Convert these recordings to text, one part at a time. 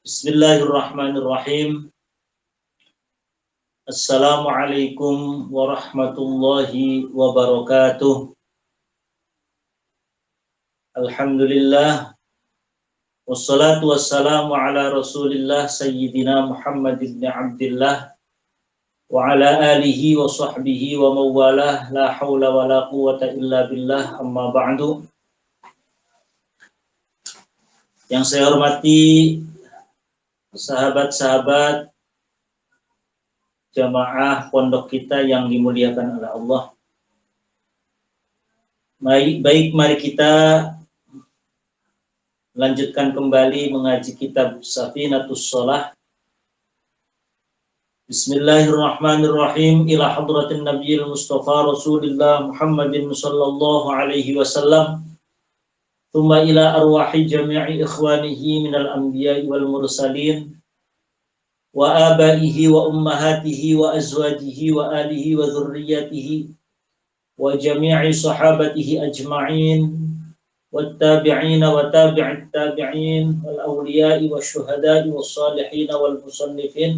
Bismillahirrahmanirrahim. Assalamualaikum warahmatullahi wabarakatuh. Alhamdulillah. Wassalatu wassalamu ala rasulillah Sayyidina Muhammad ibn Abdillah wa ala alihi wa sahbihi wa mawalah, la hawla wa la quwata illa billah, amma ba'du. Yang saya hormati sahabat-sahabat jamaah pondok kita yang dimuliakan oleh Allah. Baik, mari kita lanjutkan kembali mengaji kitab Safinatus Shalah. Bismillahirrahmanirrahim. Ila hadratin Nabiyil Mustafa Rasulillah Muhammadin sallallahu alaihi wasallam. Thumma ila arwahi jami'i ikhwanihi minal anbiya'i wal mursalin wa abaihi wa ummahatihi wa azwajihi wa alihi wa dhurriyyatihi wa jami'i sahabatihi ajma'in والتابعين وتابع التابعين والأولياء والشهداء والصالحين والمصنفين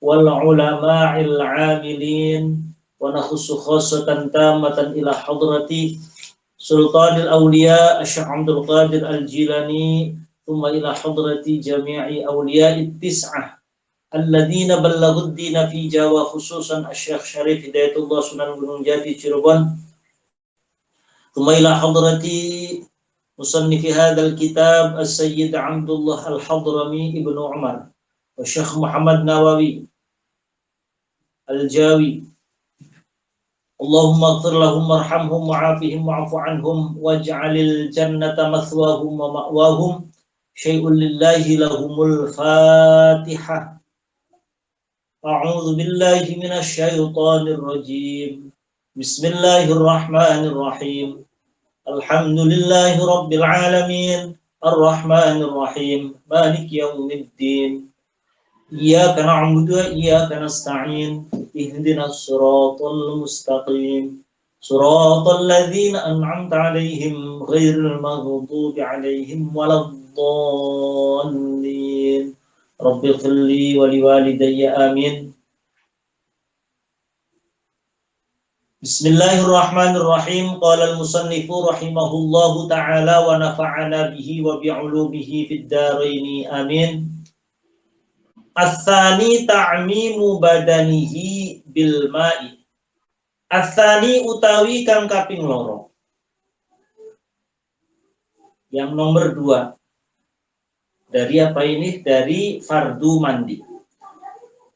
والعلماء العاملين ونخص خاصة تامة إلى حضرة سلطان الأولياء الشيخ عبد القادر الجيلاني ثم إلى حضرة جميع أولياء التسعة الذين بلغوا الدين في جاوة خصوصا الشيخ شريف هداية الله سنن gunung jati Cirebon ثم إلى حضرة مصنف هذا الكتاب السيد عبد الله الحضرمي ابن عمر والشيخ محمد نووي الجاوي اللهم اغفر لهم وارحمهم وعافهم واعف عنهم واجعل الجنة مثواهم ومأواهم شيء لله لهم الفاتحة. أعوذ بالله من الشيطان الرجيم. بسم الله الرحمن الرحيم. الحمد لله رب العالمين الرحمن الرحيم مالك يوم الدين إياك نعبد وإياك نستعين اهدنا الصراط المستقيم صراط الذين أنعمت عليهم غير المغضوب عليهم ولا الضالين رب اغفر لي ولوالدي آمين. Bismillahirrahmanirrahim. Qala al-musannifu rahimahullahu ta'ala wa nafa'ana bihi wa bi'ulumihi fid dharaini amin. Ats-tsani ta'mimu badanihi bil ma'i. Ats-tsani utawi kang kaping loro. Yang nomor 2. Dari apa ini? Dari fardu mandi.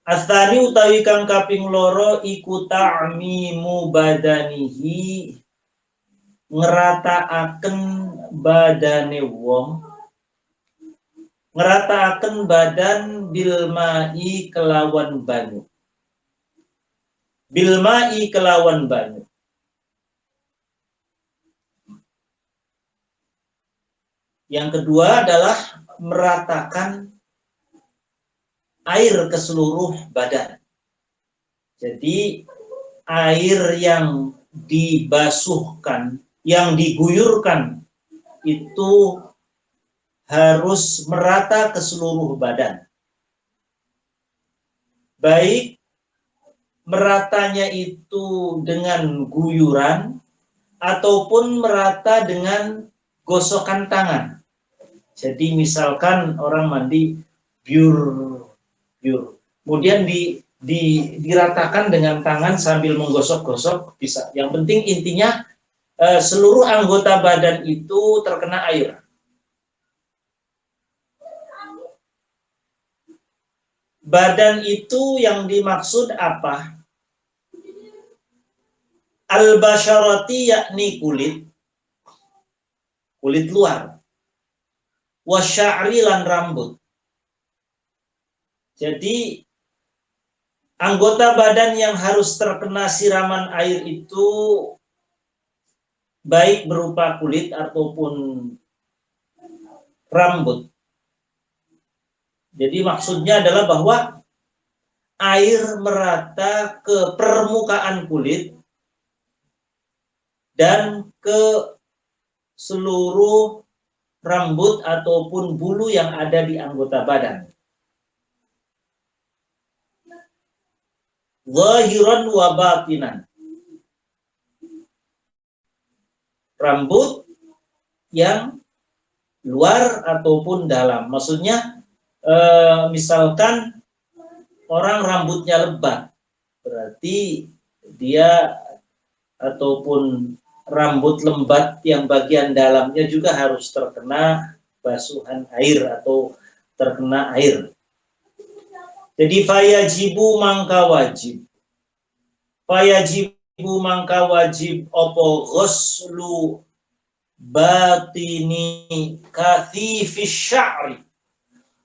Ats-tsani utawi kang kaping loro iku ta'mimu badanihi ngerataaken badane wong, ngerataaken badan bilma'i kelawan banyu. Bilma'i kelawan banyu. Yang kedua adalah meratakan air ke seluruh badan. Jadi air yang dibasuhkan, yang diguyurkan itu harus merata ke seluruh badan. Baik meratanya itu dengan guyuran ataupun merata dengan gosokan tangan. Jadi misalkan orang mandi biur, kemudian diratakan dengan tangan sambil menggosok-gosok bisa. Yang penting intinya seluruh anggota badan itu terkena air. Badan itu yang dimaksud apa? Al-basyarati yakni kulit luar. Wasya'ri lan rambut. Jadi anggota badan yang harus terkena siraman air itu baik berupa kulit ataupun rambut. Jadi maksudnya adalah bahwa air merata ke permukaan kulit dan ke seluruh rambut ataupun bulu yang ada di anggota badan. Zahiran wa batinan. Rambut yang luar ataupun dalam. Maksudnya misalkan orang rambutnya lebat, berarti dia ataupun rambut lembat yang bagian dalamnya juga harus terkena basuhan air atau terkena air. Jadi fayajibu mangka wajib. Fayajibu mangka wajib opo ghuslu batini kathifis sya'ri.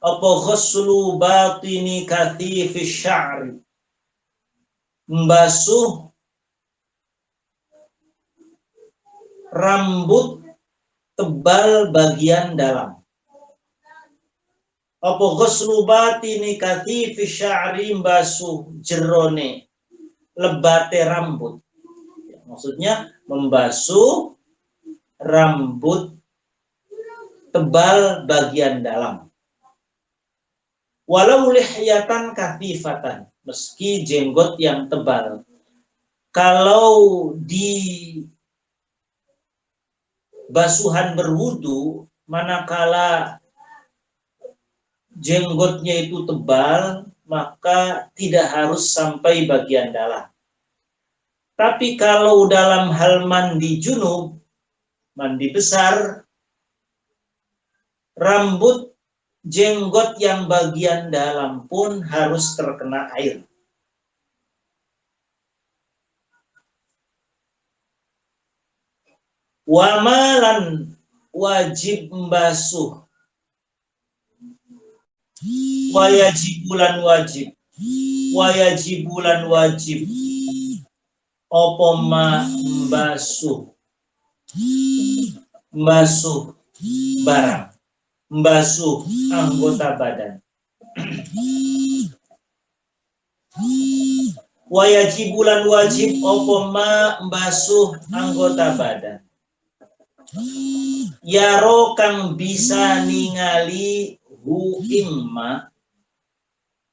Opo ghuslu batini kathifis sya'ri. Membasuh rambut tebal bagian dalam. Apa ghuslu batini kathifis sya'ri, membasuh jerone lebate rambut. Maksudnya membasuh rambut tebal bagian dalam. Walau lihyatan kathifatan, meski jenggot yang tebal. Kalau di basuhan berwudu, manakala jenggotnya itu tebal, maka tidak harus sampai bagian dalam. Tapi kalau dalam hal mandi junub, mandi besar, rambut jenggot yang bagian dalam pun harus terkena air. Wamalan wajib membasuh, wayajibulan wajib, wayajibulan wajib, opo ma membasuh, membasuh barang, membasuh anggota badan. Wayajibulan wajib opo ma membasuh anggota badan. Yaro kang bisa ningali hu ingma,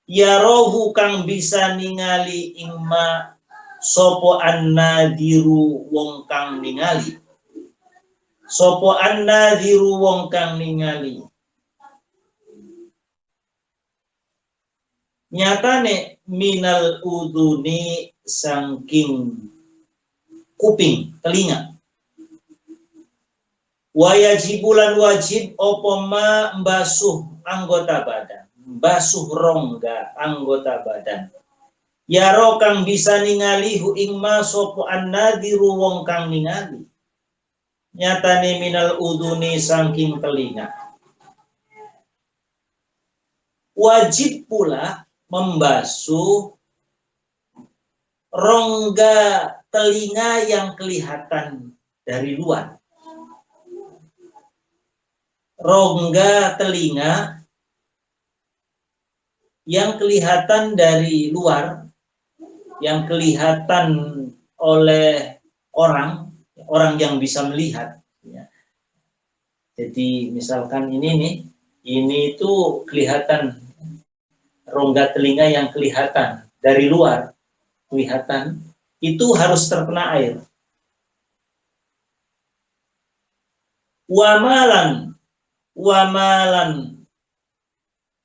yarohu kang bisa ningali ingma sopo annadiru wong kang ningali, sopo annadiru wong kang ningali. Nyatane minal uduni sangking kuping, telinga. Wayajibulan wajib opo ma membasuh anggota badan, membasuh rongga anggota badan. Yaro kang bisa ningali hu ingma sopo annadiru wong kang ningali. Nyatane minal uduni sangking telinga. Wajib pula membasuh rongga telinga yang kelihatan dari luar. Rongga telinga yang kelihatan dari luar, yang kelihatan oleh orang yang bisa melihat. Jadi misalkan ini nih, ini itu kelihatan rongga telinga yang kelihatan dari luar, kelihatan, itu harus terkena air. Wamalan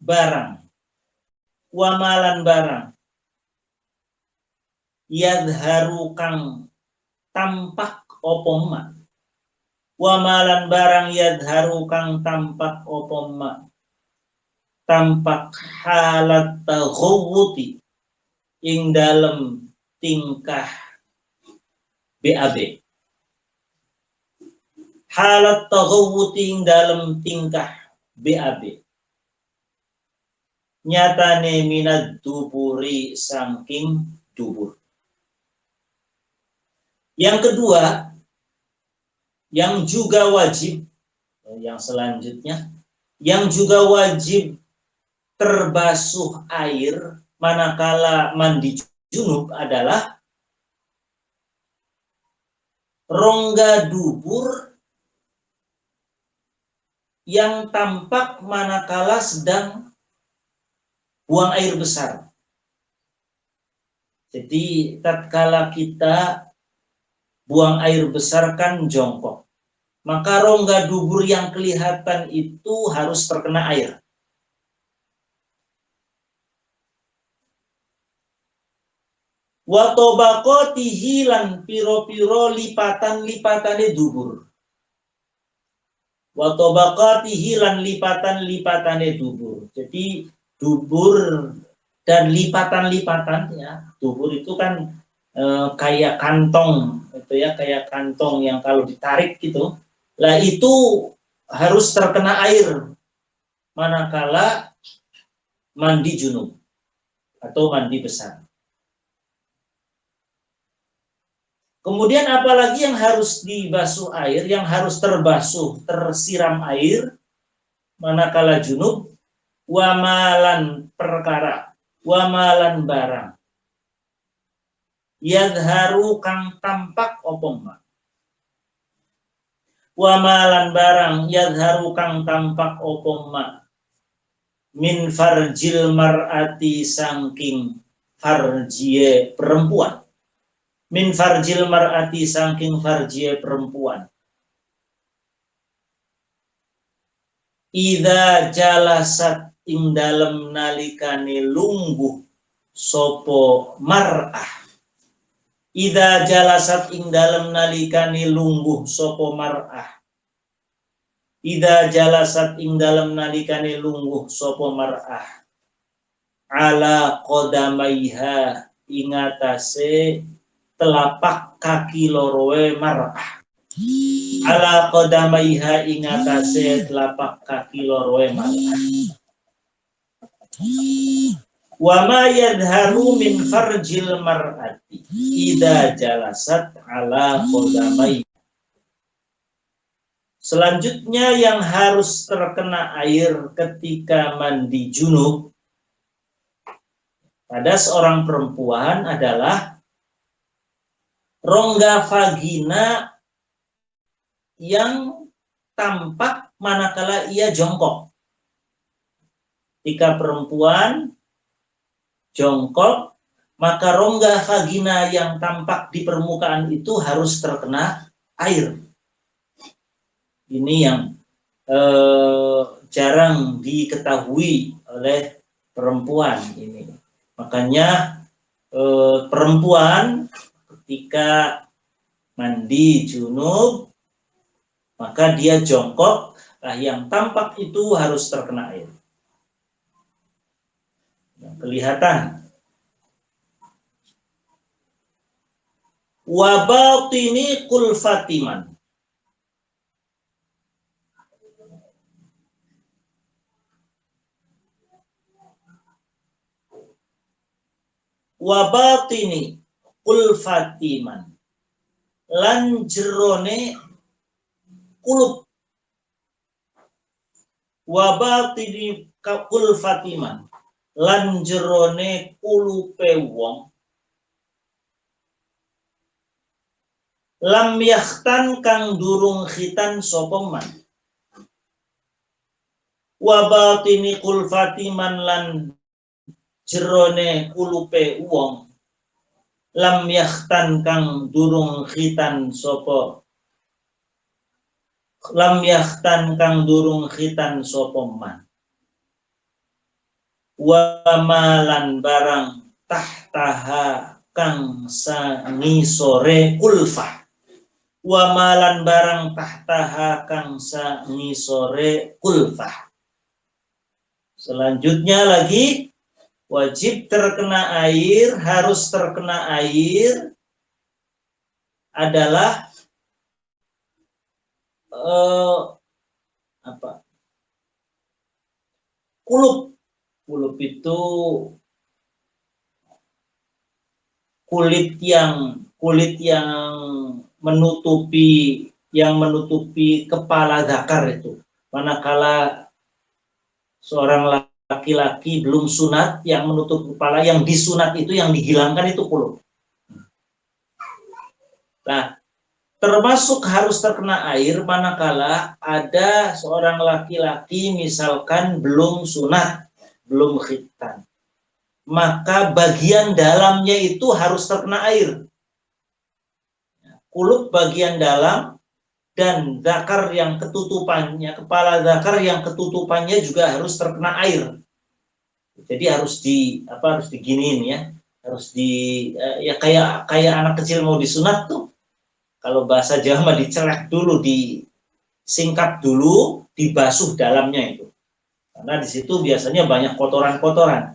barang, wamalan barang, yadharu kang tampak opoma, wamalan barang yadharu kang tampak opoma, tampak halat taghawuti ing dalem tingkah BAB. Halat taghawuti ing dalem tingkah BAB. Nyatane minad duburi sangking dubur. Yang kedua, yang juga wajib, yang selanjutnya, yang juga wajib terbasuh air manakala mandi junub adalah rongga dubur yang tampak manakala sedang buang air besar. Jadi tatkala kita buang air besar kan jongkok, maka rongga dubur yang kelihatan itu harus terkena air. Wa tobaqatihi lan piro-piro lipatan-lipatane dubur. Wa tobaqatihi lan lipatan-lipatane dubur. Jadi dubur dan lipatan-lipatan ya. Dubur itu kan kayak kantong itu ya, kayak kantong yang kalau ditarik gitu. Lah itu harus terkena air manakala mandi junub atau mandi besar. Kemudian apalagi yang harus dibasuh air, yang harus terbasuh, tersiram air, manakala junub, wamalan perkara, wamalan barang. Yadharu kang tampak opoma. Wamalan barang, yadharu kang tampak opoma. Min farjil mar'ati sangking farjie perempuan. Min farjil mar'ati saking farjie perempuan. Idza jalasat ing dalem nalikane lungguh sopo mar'ah. Idza jalasat ing dalem nalikane lungguh sopo mar'ah. Idza jalasat ing dalem nalikane lungguh sopo mar'ah. Ala qodamaiha ingatase telapak kaki loroe mar'ah. Ala qodamaiha ingatase telapak kaki loroe mar'ah. Wa ma yadharu min farjil mar'ati idza jalasat ala qodamaiha. Selanjutnya yang harus terkena air ketika mandi junub pada seorang perempuan adalah rongga vagina yang tampak manakala ia jongkok. Jika perempuan jongkok, maka rongga vagina yang tampak di permukaan itu harus terkena air. Ini yang jarang diketahui oleh perempuan ini. Makanya perempuan ketika mandi junub maka dia jongkok, nah yang tampak itu harus terkena air. Yang kelihatan. Wa batini kulfatiman. Wa batini kulfatiman. Lan jerone kulub. Wa batini kulfatiman. Lan jerone kulupe wong. Lam yakhtan kang durung khitan sapa man. Wa batini kulfatiman lan jerone kulupe wong. Lam yakhtan kang durung khitan sapa. Lam yakhtan kang durung khitan sapa man. Wa malan barang tahtaha kang sangisore kulfah. Wa malan barang tahtaha kang sangisore kulfah. Selanjutnya lagi wajib terkena air, harus terkena air adalah kulub. Kulub itu kulit yang menutupi kepala zakar itu. Manakala seorang laki-laki belum sunat, yang menutup kepala, yang disunat itu, yang dihilangkan itu kulub. Nah, Termasuk harus terkena air manakala ada seorang laki-laki misalkan belum sunat, belum khitan. Maka bagian dalamnya itu harus terkena air. Kuluk bagian dalam dan zakar yang ketutupannya, kepala zakar yang ketutupannya juga harus terkena air. Jadi harus harus diginiin ya, harus ya kayak anak kecil mau disunat tuh. Kalau bahasa Jawa dicelek dulu, disingkap dulu, dibasuh dalamnya itu. Karena di situ biasanya banyak kotoran-kotoran.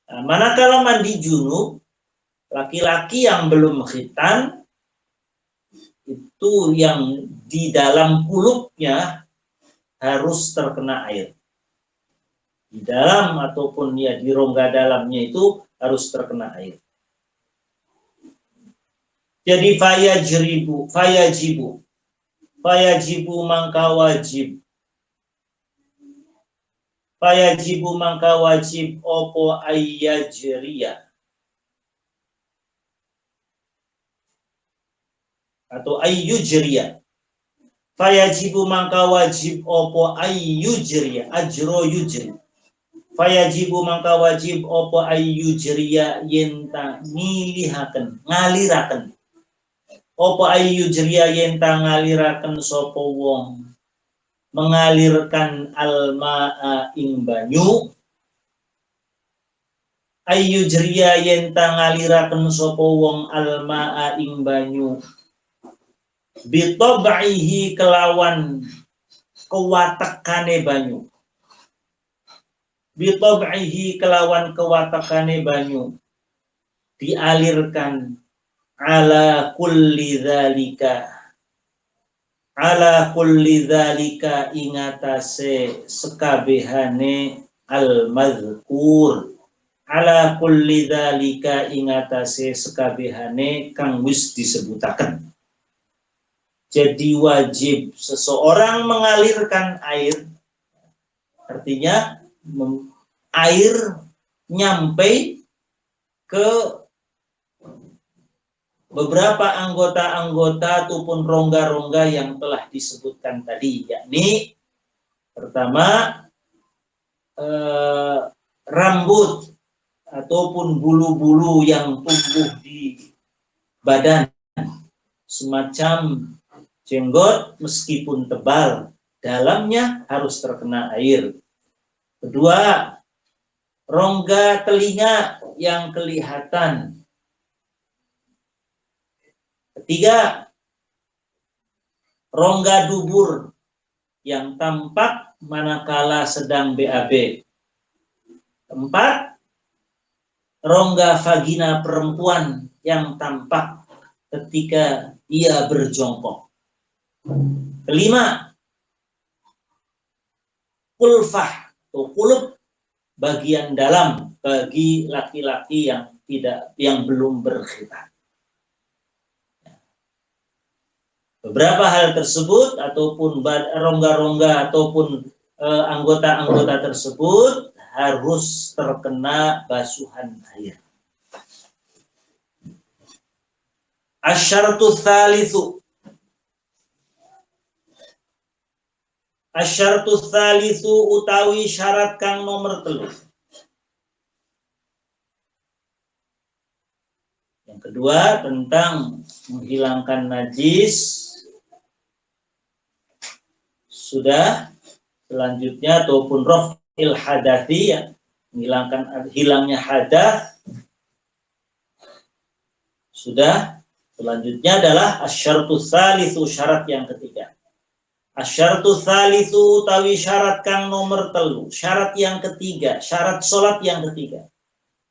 Nah, manakala mandi junub, laki-laki yang belum khitan itu yang di dalam kulupnya harus terkena air. Di dalam ataupun ya di rongga dalamnya itu harus terkena air. Jadi fayajibu mangka wajib. Fayajibu mangka wajib opo ayyajriya. Atau ayyujriya. Fayajibu mangka wajib opo ayyujriya. Ajro yujri. Fayajibu mangka wajib opo ayyujriya yenta ngaliraken. Opo ayyujriya yenta ngaliraken sopo wong mengalirkan alma'a ing banyu. Ayyujriya yenta ngaliraken sopo wong alma'a ing banyu bitobaihi kelawan kewatekane banyu. Bitobaihi kelawan kewatekane banyu dialirkan ala kulli dzalika ingatase sekabehane al-mazkur. Ala kulli dzalika ingatase sekabehane kang wis disebutaken. Jadi wajib seseorang mengalirkan air, artinya air nyampe ke beberapa anggota-anggota ataupun rongga-rongga yang telah disebutkan tadi, yakni pertama rambut ataupun bulu-bulu yang tumbuh di badan semacam jenggot meskipun tebal, dalamnya harus terkena air. Kedua, rongga telinga yang kelihatan. Ketiga, rongga dubur yang tampak manakala sedang BAB. Keempat, rongga vagina perempuan yang tampak ketika ia berjongkok. Kelima, kulfah atau kulup bagian dalam bagi laki-laki yang belum berkhitan. Beberapa hal tersebut ataupun rongga-rongga ataupun anggota-anggota tersebut harus terkena basuhan air. Asyartu tsalitsu. Asyartu tsalitsu utawi syarat kang nomor 3. Yang kedua tentang menghilangkan najis sudah. Selanjutnya ataupun raf'il hadathi, ya, hilangnya hadas sudah. Selanjutnya adalah asyartu tsalitsu, syarat yang ketiga. Asyartu tsalitsu utawi syarat kang nomor 3, syarat yang ketiga, syarat salat yang ketiga.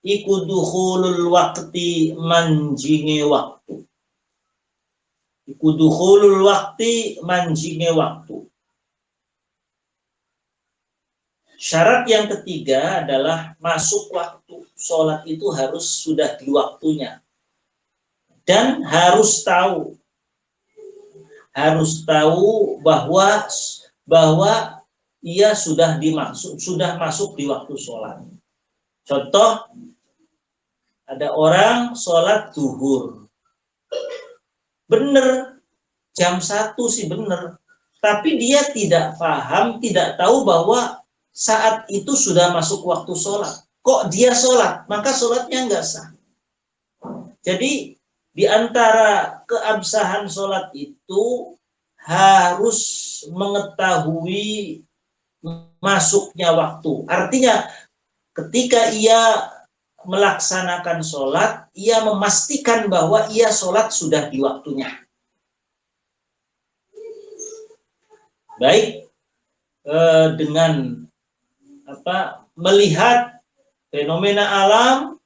Iku dukhulul waqti manjinge waktu. Iku dukhulul waqti manjinge waktu. Syarat yang ketiga adalah masuk waktu. Salat itu harus sudah di waktunya. Dan harus tahu bahwa ia sudah masuk di waktu sholat. Contoh, ada orang sholat zuhur, bener jam 1 sih benar, tapi dia tidak paham, tidak tahu bahwa saat itu sudah masuk waktu sholat. Kok dia sholat, maka sholatnya nggak sah. Jadi di antara keabsahan sholat itu harus mengetahui masuknya waktu. Artinya ketika ia melaksanakan sholat, ia memastikan bahwa ia sholat sudah di waktunya. Baik dengan melihat fenomena alam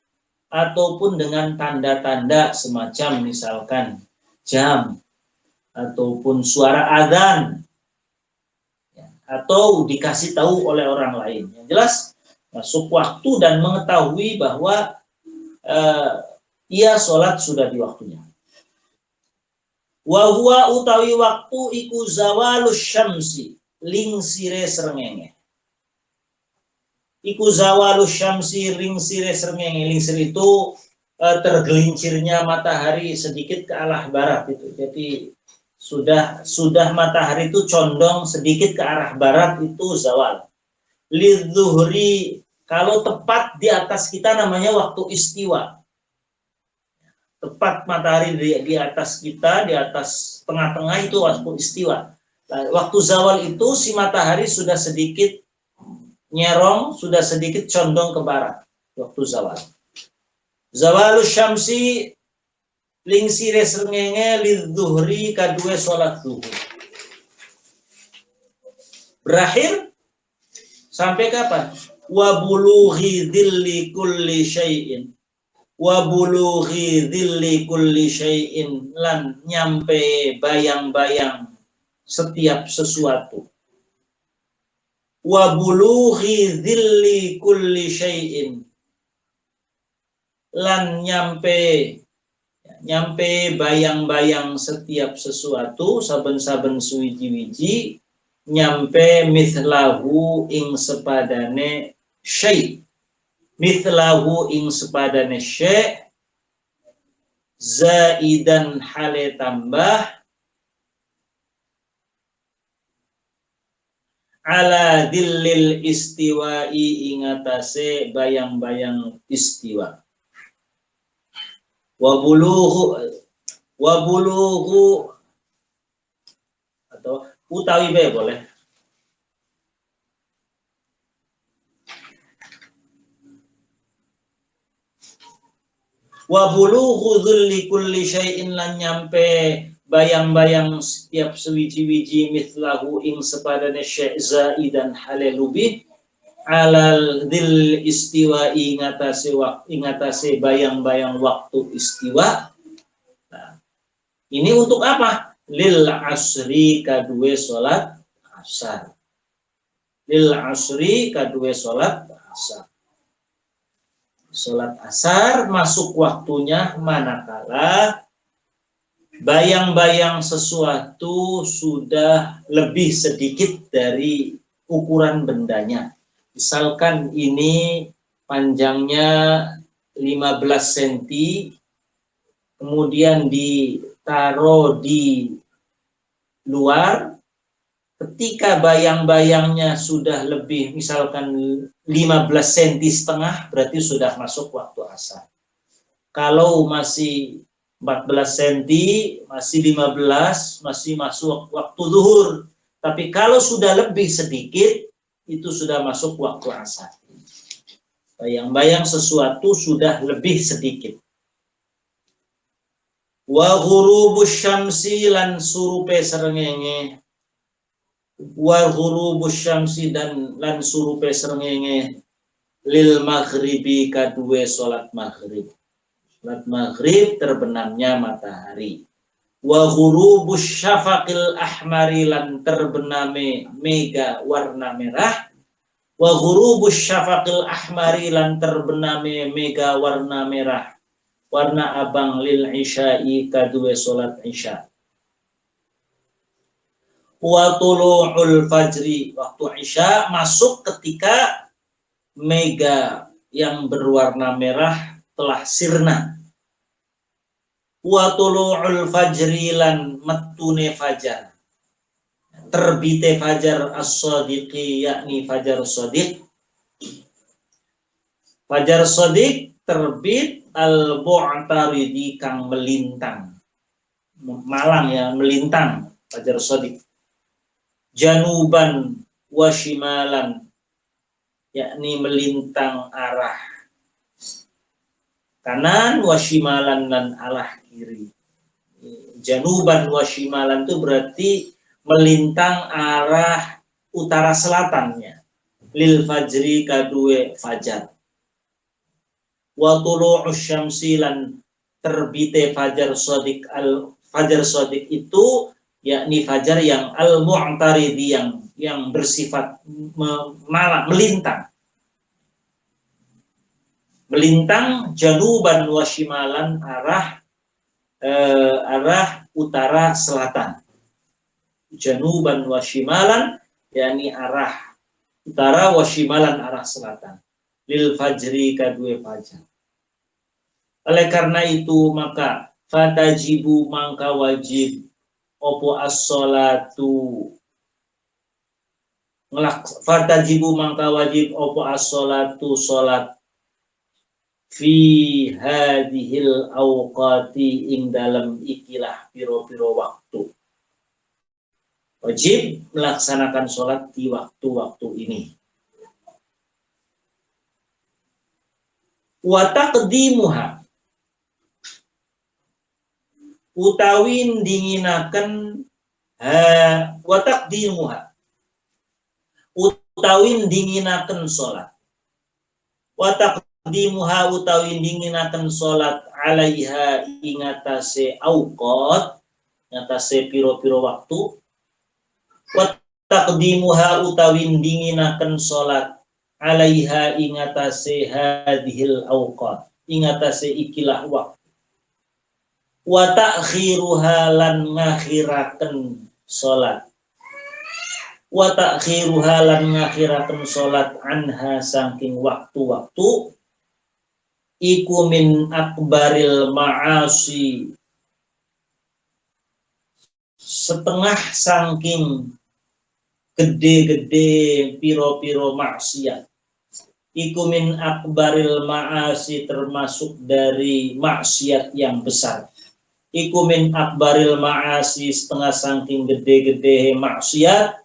ataupun dengan tanda-tanda semacam misalkan jam ataupun suara adzan atau dikasih tahu oleh orang lain. Yang jelas masuk waktu dan mengetahui bahwa ia sholat sudah di waktunya. Wa huwa utawi waktu iku zawalus syamsi lingsire srengenge. Iku zawalus syamsi lingsire srengenge. Lingsir itu tergelincirnya matahari sedikit ke arah barat itu. Jadi sudah matahari itu condong sedikit ke arah barat itu zawal. Lidzuhri kalau tepat di atas kita namanya waktu istiwa. Tepat matahari di atas kita, di atas tengah-tengah itu waktu istiwa. Waktu zawal itu si matahari sudah sedikit nyerong, sudah sedikit condong ke barat. Waktu zawal. Zawalus syamsi lingsire srengenge lidzuhri kadue sholat zuhur. Berakhir sampai kapan? Wa bulughi dhilli kulli syai'in. Wa bulughi dhilli kulli syai'in lan nyampe bayang-bayang setiap sesuatu. Wa bulughi dhilli kulli syai'in lan nyampe bayang-bayang setiap sesuatu, saben-saben suwiji-wiji nyampe mithlahu ing sepadane syai'. Mithlahu ing sepadane syai' zaidan hale tambah ala dillil istiwa'i ingatase bayang-bayang istiwa. Wa bulughu atau utawi be boleh. Wa bulughu dhulli kulli syai'in lan nyampe bayang-bayang setiap sewiji-wiji mithlahu ing sepadane syai' zaidan halelubi alal dzil istiwa ingatase bayang-bayang waktu istiwa. Nah, ini untuk apa? Lil asri kadue salat asar. Lil asri kadue salat asar. Salat asar masuk waktunya manakala bayang-bayang sesuatu sudah lebih sedikit dari ukuran bendanya. Misalkan ini panjangnya 15 cm, kemudian ditaruh di luar, ketika bayang-bayangnya sudah lebih, misalkan 15 cm setengah, berarti sudah masuk waktu asar. Kalau masih 14 cm, masih 15, masih masuk waktu zuhur. Tapi kalau sudah lebih sedikit, itu sudah masuk waktu asar. Bayang-bayang sesuatu sudah lebih sedikit. Wa ghurubus syamsi lan surupe srengenge. Wa ghurubus syamsi dan lan surupe srengenge lil maghribi kadue salat maghrib. Salat maghrib terbenamnya matahari. Wa ghurubus syafaqil ahmari lan terbename mega warna merah. Wa ghurubus syafaqil ahmari lan terbename mega warna merah, warna abang lil isya'i kadue salat isya. Wa tulu'ul fajri waktu isya masuk ketika mega yang berwarna merah telah sirna. wa tulu'ul fajri lan metune fajar, terbite fajar as-shadiqi yakni fajar shadiq. Fajar shadiq terbit al-mu'taridi kang melintang, malang ya, melintang fajar shadiq. Januban wa shimalan yakni melintang arah kanan, wa shimalan dan arah kiri. Januban wa shimalan itu berarti melintang arah utara selatannya. Lil fajri kadue fajar. Wa tulu'us syamsi lan terbite fajar shadiq. Fajar shadiq itu yakni fajar yang al-mu'taridi yang bersifat melintang. Melintang januban wa shimalan arah utara selatan. Januban wa shimalan yakni arah utara, wa shimalan arah selatan. Lil fajri kadue fajar. Oleh karena itu maka fatajibu mangka wajib opo as-sholatu fatajibu mangka wajib opo as-sholatu sholat fi hadhil awqati ing dalam ikilah piro-piro waktu. Wajib melaksanakan sholat di waktu-waktu ini. Wa taqdimuha utawi dinginaken wa taqdimuha utawi dinginaken sholat. Wa taqdimuha utawi dinginaken sholat alaiha ingatase awqat, ingatase piro-piro waktu. Wa taqdimuha utawi dinginaken sholat alaiha ingatase hadhil awqat, ingatase ikilah waktu. Wa ta'khiruha lan ngakhiraken sholat. Wa ta'khiruha lan ngakhiraken sholat anha saking waktu-waktu iku min akbaril ma'asi, setengah saking gede-gede piro-piro maksiat. Iku min akbaril ma'asi termasuk dari maksiat yang besar. Iku min akbaril ma'asi setengah saking gede-gede maksiat.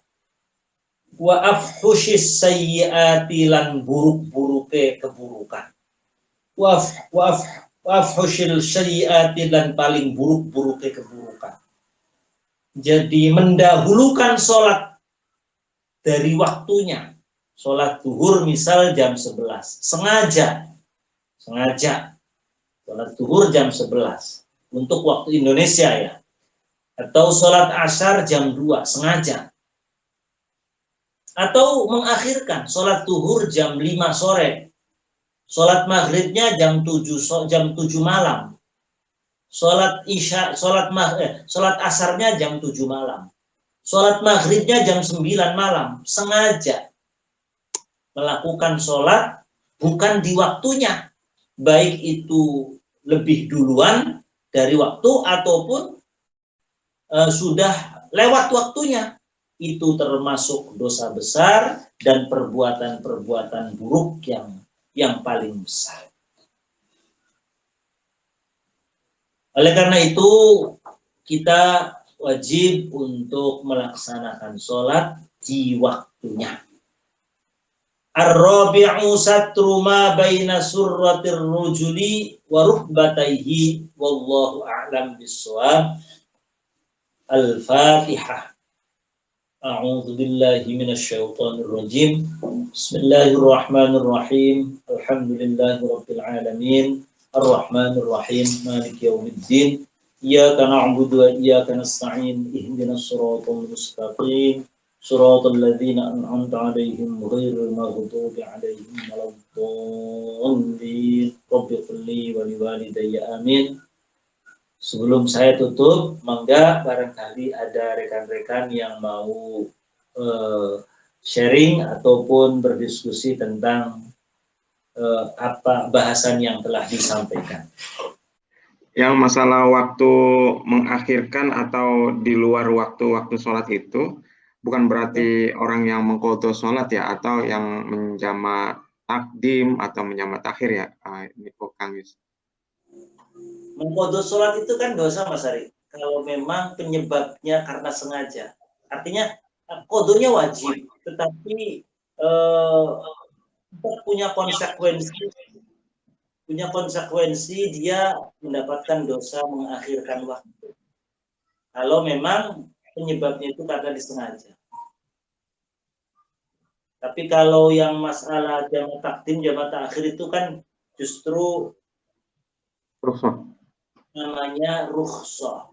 Wa afhushis sayyiati lan buruk-buruke keburukan. Wa afhushil sayyiati lan paling buruk-buruke keburukan. Jadi mendahulukan sholat dari waktunya. Sholat zuhur misal jam 11. Sengaja. Sholat zuhur jam 11. Untuk waktu Indonesia ya. Atau sholat asar jam 2. Sengaja. Atau mengakhirkan sholat zuhur jam 5 sore. Sholat maghribnya jam 7 malam. Sholat asarnya jam 7 malam. Sholat maghribnya jam 9 malam. Sengaja melakukan sholat bukan di waktunya. Baik itu lebih duluan dari waktu ataupun sudah lewat waktunya. Itu termasuk dosa besar dan perbuatan-perbuatan buruk yang paling besar. Oleh karena itu kita wajib untuk melaksanakan sholat di waktunya. Ar-rabi'u satru ma baina surratir rujuli wa rukbatayhi wallahu a'lam bis-shawab. Al-Fatihah. A'udzu billahi minasyaitonir rajim. Bismillahirrahmanirrahim. Alhamdulillahirabbil alamin. Ar-Rahmanir Rahim. Maliki yaumiddin. Iyyaka na'budu wa iyyaka nasta'in. Ihdinas siratal mustaqim. Shiratal ladzina an'amta 'alaihim ghairil maghdubi 'alaihim waladdallin. Rabbi qulli wa liwalidayya amin. Sebelum saya tutup, mangga barangkali ada rekan-rekan yang mau sharing ataupun berdiskusi tentang apa bahasan yang telah disampaikan. Yang masalah waktu mengakhirkan atau di luar waktu-waktu sholat itu bukan berarti orang yang mengqadha sholat ya, atau yang menjamak takdim atau menjamak takhir ya, ini kok Kang Yus. Mengqadha sholat itu kan dosa Mas Ari. Kalau memang penyebabnya karena sengaja. Artinya qadhanya wajib, tetapi punya konsekuensi dia mendapatkan dosa mengakhirkan waktu. Kalau memang penyebabnya itu karena disengaja. Tapi kalau yang masalah jamak takdim, jamak takhir itu kan justru Rukhsah. namanya rukhsah.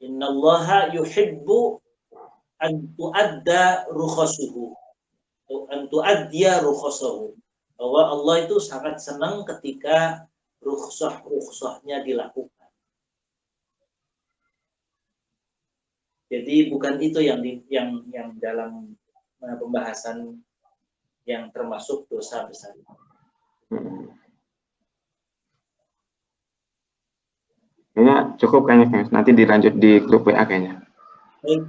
Innallaha yuhibbu an tu'adda rukhasuhu. An tu'addiya rukhasuhu. Bahwa Allah itu sangat senang ketika rukhsah-rukhsahnya dilakukan. Jadi bukan itu yang dalam pembahasan yang termasuk dosa besar. Kayaknya cukup kayaknya, Mas. Nanti dilanjut di grup WA kayaknya. Baik,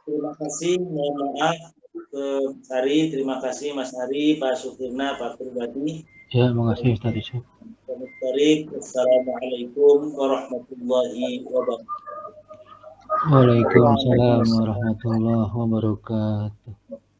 terima kasih. Mohon maaf ke Mas Ari, terima kasih Mas Ari, Pak Sufirna, Pak Pribadi. Ya, makasih Ustaz Isyuk. Assalamualaikum warahmatullahi wabarakatuh. Waalaikumsalam warahmatullahi wabarakatuh.